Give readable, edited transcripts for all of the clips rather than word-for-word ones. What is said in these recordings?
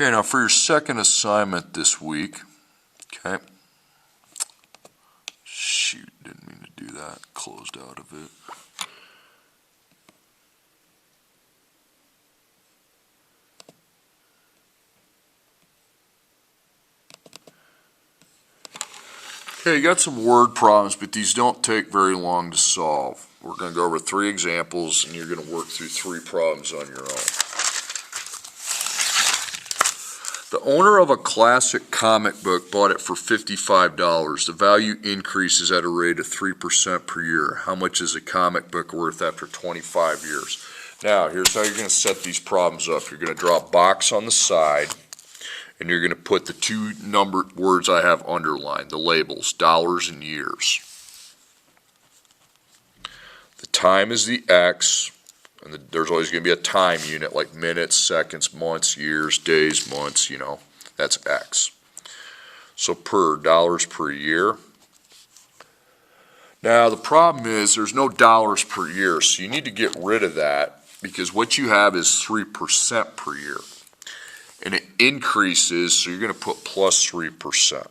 Okay, now for your second assignment this week, okay. Shoot, didn't mean to do that. Closed out of it. Okay, you got some word problems, but these don't take very long to solve. We're going to go over 3 examples, and you're going to work through 3 problems on your own. The owner of a classic comic book bought it for $55. The value increases at a rate of 3% per year. How much is a comic book worth after 25 years? Now, here's how you're going to set these problems up. You're going to draw a box on the side, and you're going to put the 2 numbered words I have underlined, the labels, dollars and years. The time is the X. And there's always going to be a time unit like minutes, seconds, months, years, days, months, you know, that's X. So per, dollars per year. Now the problem is there's no dollars per year, so you need to get rid of that because what you have is 3% per year. And it increases, so you're going to put plus 3%.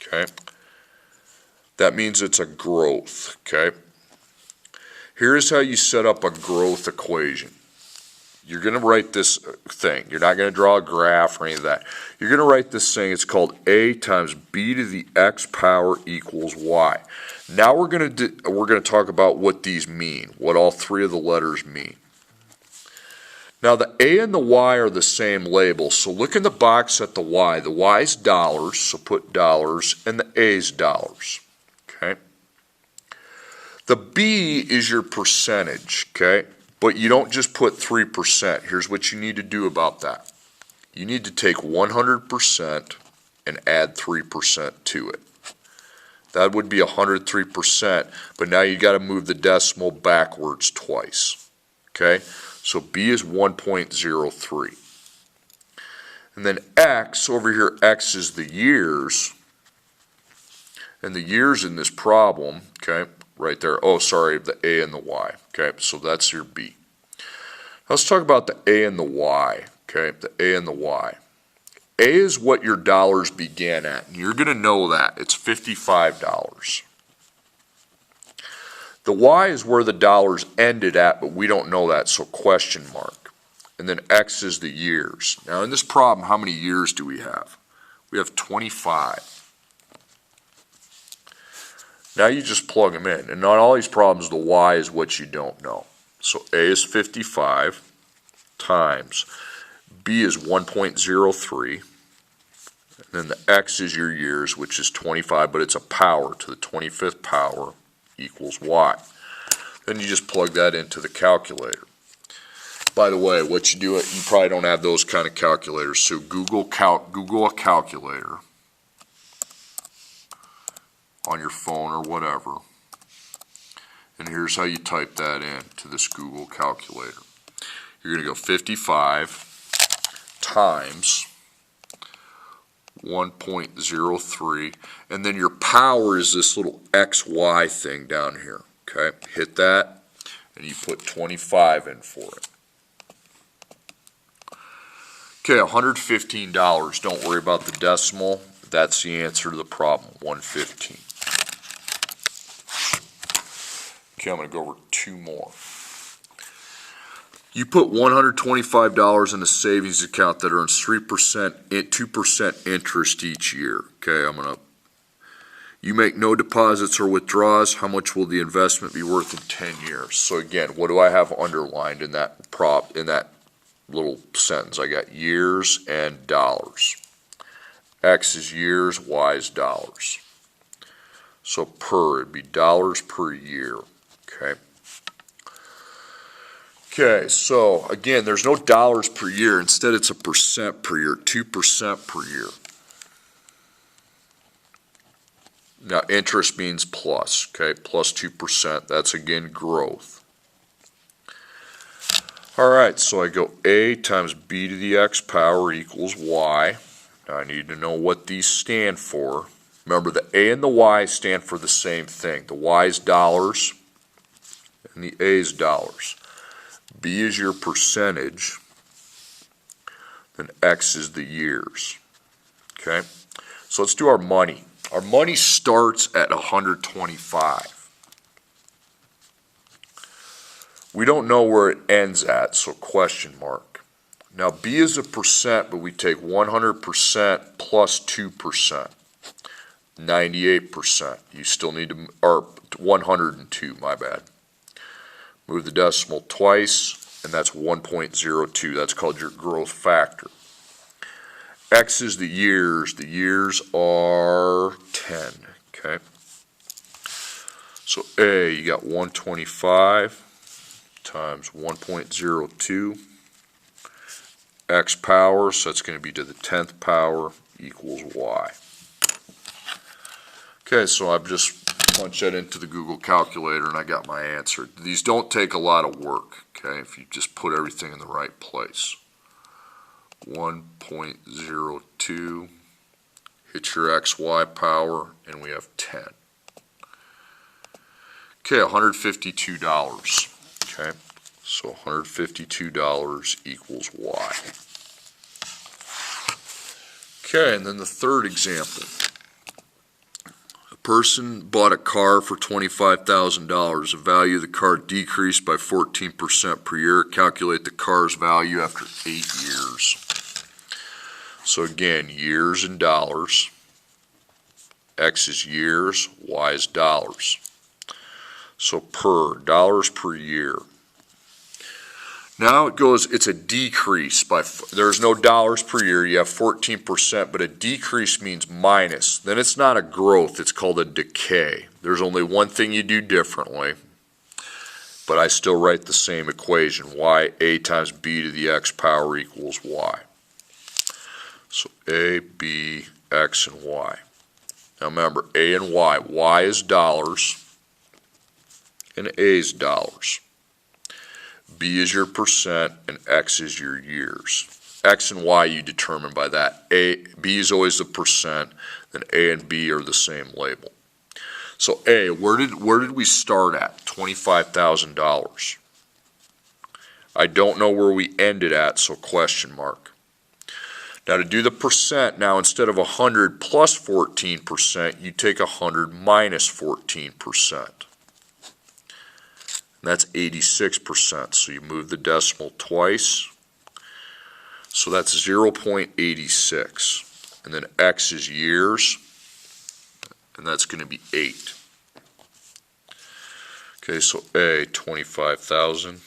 Okay? That means it's a growth, okay? Here's how you set up a growth equation. You're going to write this thing. You're not going to draw a graph or any of that. You're going to write this thing. It's called a times b to the x power equals y. Now we're going to talk about what these mean, what all 3 of the letters mean. Now the a and the y are the same label, so look in the box at the y. The y is dollars, so put dollars, and the a is dollars. Okay? The B is your percentage, okay? But you don't just put 3%. Here's what you need to do about that. You need to take 100% and add 3% to it. That would be 103%, but now you got to move the decimal backwards twice, okay? So B is 1.03. And then X, over here, X is the years. And the years in this problem, okay, right there. Oh, sorry, the A and the Y. Okay, so that's your B. Let's talk about the A and the Y. Okay, the A and the Y. A is what your dollars began at. And you're going to know that. It's $55. The Y is where the dollars ended at, but we don't know that, so question mark. And then X is the years. Now, in this problem, how many years do we have? We have 25. Now you just plug them in. And on all these problems, the y is what you don't know. So A is 55 times B is 1.03. And then the X is your years, which is 25, but it's a power to the 25th power equals y. Then you just plug that into the calculator. By the way, what you do, you probably don't have those kind of calculators, so Google a calculator on your phone or whatever. And here's how you type that in to this Google calculator. You're going to go 55 times 1.03, and then your power is this little XY thing down here. Okay, hit that, and you put 25 in for it. Okay, $115. Don't worry about the decimal. That's the answer to the problem, 115. Okay, I'm going to go over 2 more. You put $125 in a savings account that earns 3%, 2% interest each year. Okay, you make no deposits or withdrawals. How much will the investment be worth in 10 years? So again, what do I have underlined in that little sentence? I got years and dollars. X is years, Y is dollars. So it'd be dollars per year. Okay. Okay, so again, there's no dollars per year. Instead, it's a percent per year, 2% per year. Now, interest means plus, okay, plus 2%. That's, again, growth. All right, so I go A times B to the X power equals Y. Now, I need to know what these stand for. Remember, the A and the Y stand for the same thing. The Y is dollars, and the A is dollars. B is your percentage. then X is the years. Okay, so let's do our money. Our money starts at 125. We don't know where it ends at, so question mark. Now B is a percent, but we take 100% plus 2%. 98%. You still need to, or 102, my bad. Move the decimal twice, and that's 1.02. That's called your growth factor. X is the years. The years are 10, okay? So A, you got 125 times 1.02. X power, so that's going to be to the 10th power, equals Y. Okay, so I've just punched that into the Google calculator and I got my answer. These don't take a lot of work, okay, if you just put everything in the right place. 1.02, hit your XY power, and we have 10. Okay, $152, okay, so $152 equals Y. Okay, and then the third example. A person bought a car for $25,000. The value of the car decreased by 14% per year. Calculate the car's value after 8 years. So again, years in dollars. X is years, Y is dollars. So dollars per year. Now it goes, it's a decrease by, there's no dollars per year, you have 14%, but a decrease means minus. Then it's not a growth, it's called a decay. There's only one thing you do differently, but I still write the same equation, y, a times b to the x power equals y. So a, b, x, and y. Now remember, a and y is dollars, and a is dollars. B is your percent, and X is your years. X and Y you determine by that. B is always the percent, then A and B are the same label. So A, where did we start at? $25,000. I don't know where we ended at, so question mark. Now to do the percent, now instead of 100 plus 14%, you take 100 minus 14%. And that's 86%, so you move the decimal twice. So that's 0.86. And then X is years, and that's going to be 8. Okay, so A, 25,000.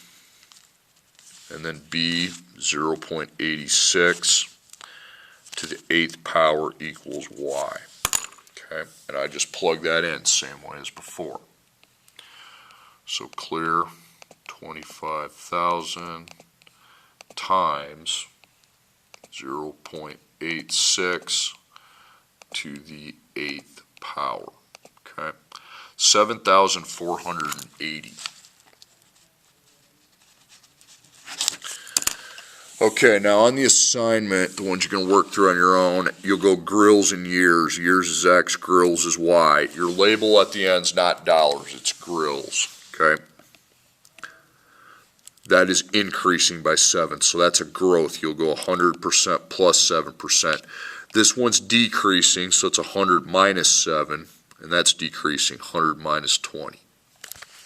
And then B, 0.86 to the 8th power equals Y. Okay, and I just plug that in, same way as before. So clear 25,000 times 0.86 to the 8th power. Okay, 7,480. Okay, now on the assignment, the ones you can work through on your own, you'll go grills and years. Years is X, grills is Y. Your label at the end is not dollars, it's grills. Okay, that is increasing by 7, so that's a growth. You'll go 100% plus 7%. This one's decreasing, so it's 100 minus 7, and that's decreasing, 100 minus 20.